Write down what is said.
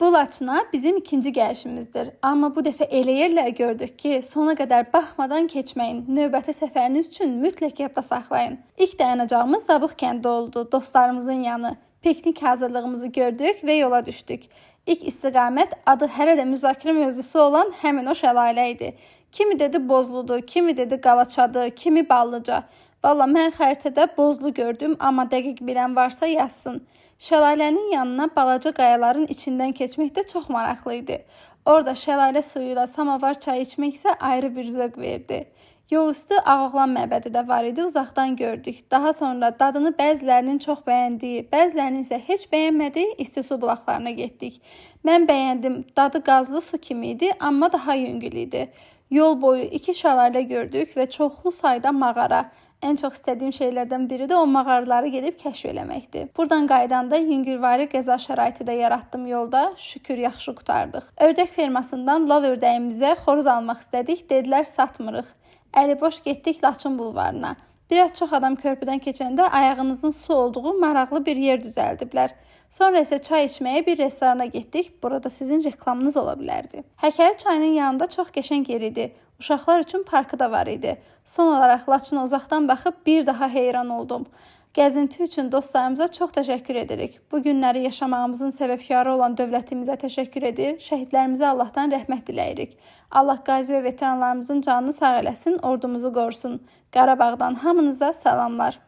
Bu Laçına bizim ikinci gəlişimizdir. Amma bu dəfə elə yerlər gördük ki, sona qədər baxmadan keçməyin. Növbəti səfəriniz üçün mütləq yadda saxlayın. İlk dayanacağımız Zabıq kəndi oldu, dostlarımızın yanı. Piknik hazırlığımızı gördük və yola düşdük. İlk istiqamət adı hələ də müzakirə mövzusu olan həmin o şəlalə idi. Kimi dedi Bozludur, kimi dedi Qalaçadır, kimi Ballıca. Valla mən xəritədə Bozlu gördüm, amma dəqiq bilən varsa yazsın. Şəlalənin yanına balaca qayaların içindən keçmək də çox maraqlı idi. Orada şəlalə suyuyla samavar çay içmək isə ayrı bir zövq verdi. Yol üstü Ağoğlan məbədi də var idi, uzaqdan gördük. Daha sonra dadını bəzilərinin çox bəyəndiyi, bəzilərinin isə heç bəyənmədiyi İstisu bulaqlarına getdik. Mən bəyəndim, dadı qazlı su kimi idi, amma daha yüngül idi. Yol boyu 2 şəlalə gördük və çoxlu sayda mağara. Ən çox istədiyim şeylərdən biri də o mağaraları gedib kəşf eləməkdir. Buradan qaydanda yüngülvari qəza şəraiti də yaratdım yolda. Şükür yaxşı qutardıq. Ördək fermasından lal ördəyimizə xoruz almaq istədik. Dedilər satmırıq. Əliboş getdik Laçın bulvarına. Biraz çox adam körpüdən keçəndə ayağınızın su olduğu maraqlı bir yer düzəldiblər. Sonra isə çay içməyə bir restorana getdik. Burada sizin reklamınız ola bilərdi. Həkəri çayının yanında çox qəşəng yer idi. Uşaqlar üçün parkı da var idi. Son olaraq Laçına uzaqdan baxıb bir daha heyran oldum. Gəzinti üçün dostlarımıza çox təşəkkür edirik. Bu günləri yaşamağımızın səbəbkarı olan dövlətimizə təşəkkür edir. Şəhidlərimizə Allahdan rəhmət diləyirik. Allah qazi və veteranlarımızın canını sağ eləsin, ordumuzu qorusun. Qarabağdan hamınıza salamlar.